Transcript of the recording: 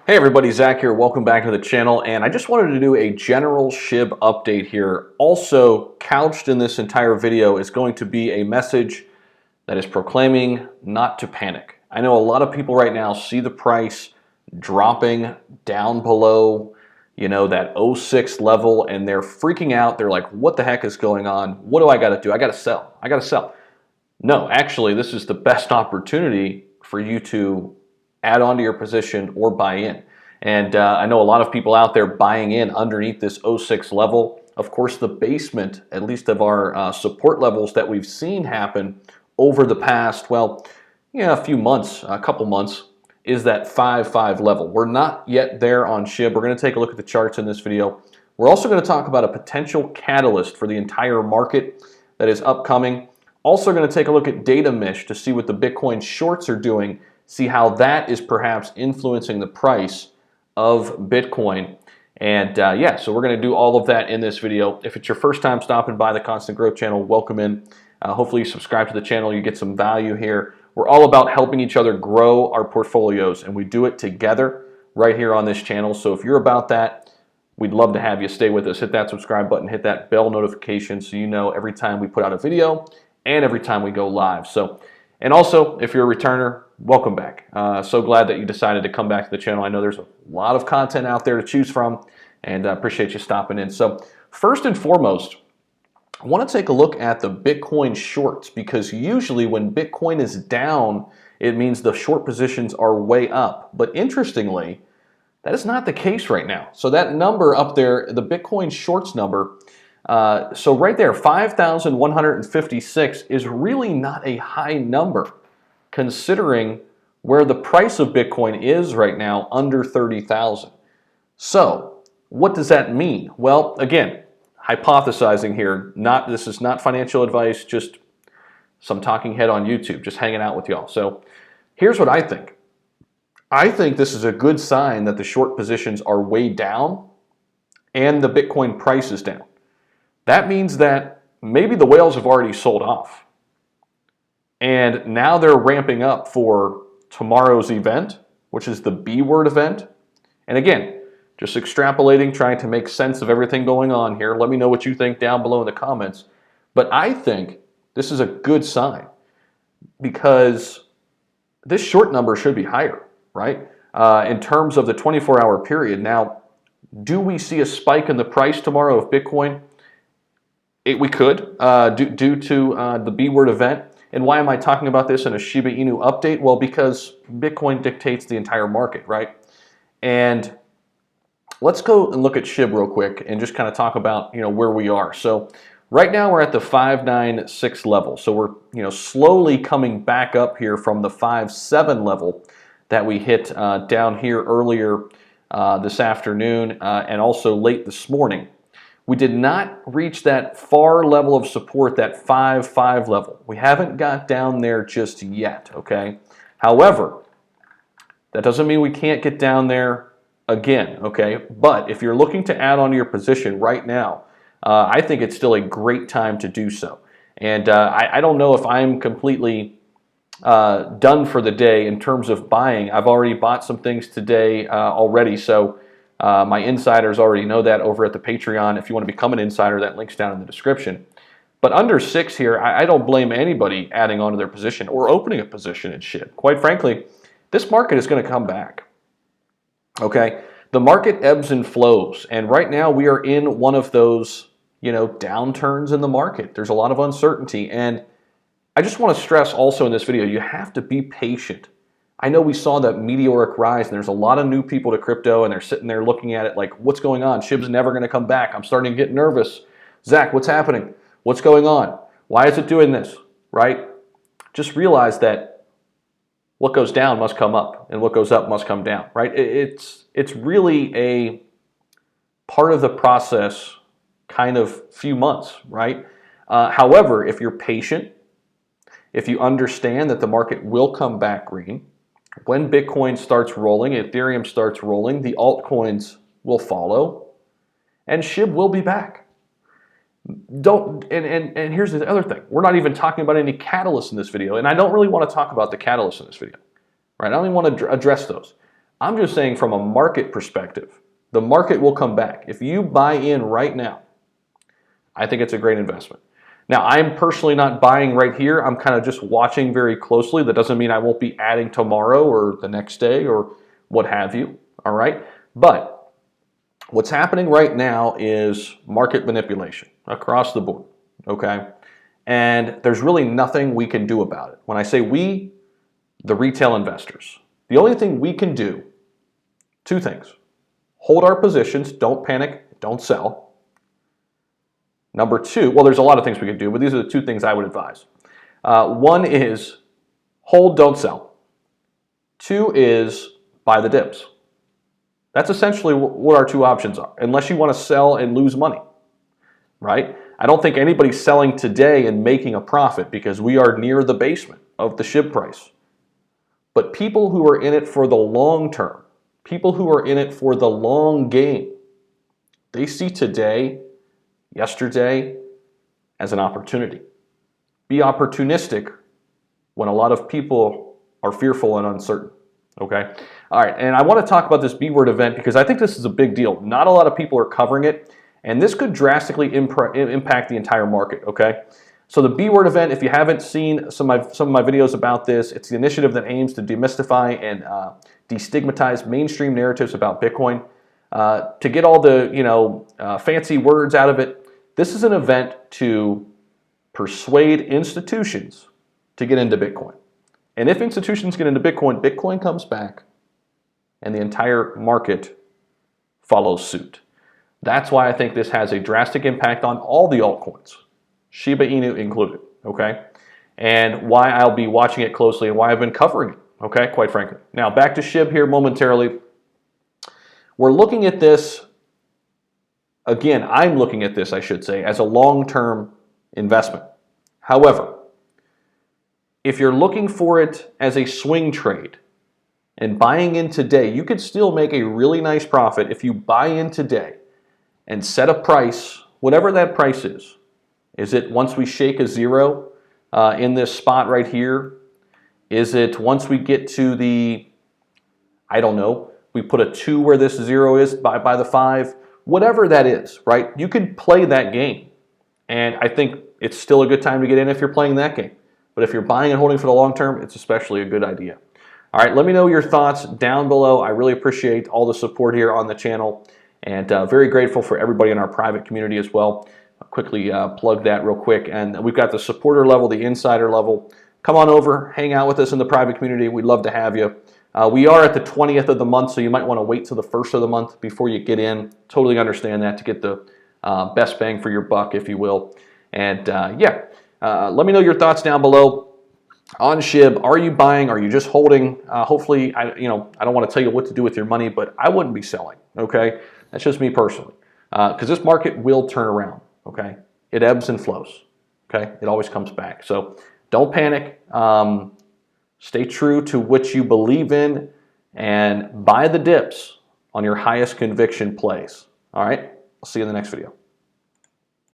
Hey everybody, Zach here. Welcome back to the channel, and I just wanted to do a general SHIB update here. Also, couched in this entire video is going to be a message that is proclaiming not to panic. I know a lot of people right now see the price dropping down below, that 06 level, and they're freaking out. They're like, what the heck is going on? What do I got to do? I got to sell. I got to sell. No, actually, this is the best opportunity for you to add on to your position or buy in. And I know a lot of people out there buying in underneath this 06 level. Of course, the basement, at least of our support levels that we've seen happen over the past, a few months, a couple months, is that 5-5 level. We're not yet there on SHIB. We're going to take a look at the charts in this video. We're also going to talk about a potential catalyst for the entire market that is upcoming. Also going to take a look at data mesh to see what the Bitcoin shorts are doing, see how that is perhaps influencing the price of Bitcoin. And so we're going to do all of that in this video. If it's your first time stopping by the Constant Growth channel, welcome in. Hopefully you subscribe to the channel, you get some value here. We're all about helping each other grow our portfolios, and we do it together right here on this channel. So if you're about that, we'd love to have you. Stay with us. Hit that subscribe button, hit that bell notification so you know every time we put out a video and every time we go live. And also, if you're a returner, welcome back. So glad that you decided to come back to the channel. I know there's a lot of content out there to choose from, and I appreciate you stopping in. So first and foremost, I want to take a look at the Bitcoin shorts, because usually when Bitcoin is down, it means the short positions are way up. But interestingly, that is not the case right now. So that number up there, the Bitcoin shorts number, so right there, 5,156 is really not a high number considering where the price of Bitcoin is right now, under 30,000. So what does that mean? Well, again, hypothesizing here. This is not financial advice, just some talking head on YouTube, just hanging out with y'all. So here's what I think. I think this is a good sign that the short positions are way down and the Bitcoin price is down. That means that maybe the whales have already sold off. And now they're ramping up for tomorrow's event, which is the B word event. And again, just extrapolating, trying to make sense of everything going on here. Let me know what you think down below in the comments. But I think this is a good sign, because this short number should be higher, right? In terms of the 24-hour period. Now, do we see a spike in the price tomorrow of Bitcoin? We could, due to the B word event. And why am I talking about this in a Shiba Inu update? Well, because Bitcoin dictates the entire market, right? And let's go and look at SHIB real quick and just kind of talk about where we are. So right now we're at the 596 level. So we're slowly coming back up here from the 57 level that we hit down here earlier this afternoon and also late this morning. We did not reach that far level of support, that 5-5 level. We haven't got down there just yet, okay? However, that doesn't mean we can't get down there again, okay? But if you're looking to add on to your position right now, I think it's still a great time to do so. And I don't know if I'm completely done for the day in terms of buying. I've already bought some things today already, so my insiders already know that over at the Patreon. If you want to become an insider, that link's down in the description. But under 6 here, I don't blame anybody adding on to their position or opening a position in SHIB. Quite frankly, this market is going to come back. Okay? The market ebbs and flows, and right now we are in one of those, downturns in the market. There's a lot of uncertainty, and I just want to stress also in this video, you have to be patient. I know we saw that meteoric rise, and there's a lot of new people to crypto, and they're sitting there looking at it like, what's going on? SHIB's never going to come back. I'm starting to get nervous. Zach, what's happening? What's going on? Why is it doing this, right? Just realize that what goes down must come up, and what goes up must come down, right? It's really a part of the process kind of few months, right? However, if you're patient, if you understand that the market will come back green, when Bitcoin starts rolling, Ethereum starts rolling, the altcoins will follow, and SHIB will be back. And here's the other thing. We're not even talking about any catalysts in this video, and I don't really want to talk about the catalysts in this video, right? I don't even want to address those. I'm just saying from a market perspective, the market will come back. If you buy in right now, I think it's a great investment. Now, I'm personally not buying right here. I'm kind of just watching very closely. That doesn't mean I won't be adding tomorrow or the next day or what have you, all right? But what's happening right now is market manipulation across the board, okay? And there's really nothing we can do about it. When I say we, the retail investors, the only thing we can do, two things: hold our positions, don't panic, don't sell. Number two, well, there's a lot of things we could do, but these are the two things I would advise. One is hold, don't sell. Two is buy the dips. That's essentially what our two options are, unless you want to sell and lose money, right? I don't think anybody's selling today and making a profit because we are near the basement of the SHIB price. But people who are in it for the long term, people who are in it for the long game, they see today, yesterday, as an opportunity. Be opportunistic when a lot of people are fearful and uncertain, okay? All right, and I want to talk about this B-word event because I think this is a big deal. Not a lot of people are covering it, and this could drastically impact the entire market, okay? So the B-word event, if you haven't seen some of my videos about this, it's the initiative that aims to demystify and destigmatize mainstream narratives about Bitcoin. To get all the fancy words out of it, this is an event to persuade institutions to get into Bitcoin. And if institutions get into Bitcoin, Bitcoin comes back and the entire market follows suit. That's why I think this has a drastic impact on all the altcoins, Shiba Inu included, okay? And why I'll be watching it closely and why I've been covering it, okay, quite frankly. Now, back to SHIB here momentarily. We're looking at this, again, I'm looking at this, I should say, as a long-term investment. However, if you're looking for it as a swing trade and buying in today, you could still make a really nice profit if you buy in today and set a price, whatever that price is. Is it once we shake a zero in this spot right here? Is it once we get to the, I don't know, we put a 2 where this 0 is by the 5? Whatever that is, right? You can play that game. And I think it's still a good time to get in if you're playing that game. But if you're buying and holding for the long term, it's especially a good idea. All right, let me know your thoughts down below. I really appreciate all the support here on the channel. And very grateful for everybody in our private community as well. I'll quickly plug that real quick. And we've got the supporter level, the insider level. Come on over, hang out with us in the private community. We'd love to have you. We are at the 20th of the month, so you might want to wait till the 1st of the month before you get in. Totally understand that, to get the best bang for your buck, if you will. And let me know your thoughts down below on SHIB. Are you buying? Are you just holding? Hopefully, I don't want to tell you what to do with your money, but I wouldn't be selling, okay? That's just me personally. Because this market will turn around, okay? It ebbs and flows, okay? It always comes back. So don't panic. Stay true to what you believe in and buy the dips on your highest conviction plays. All right? I'll see you in the next video.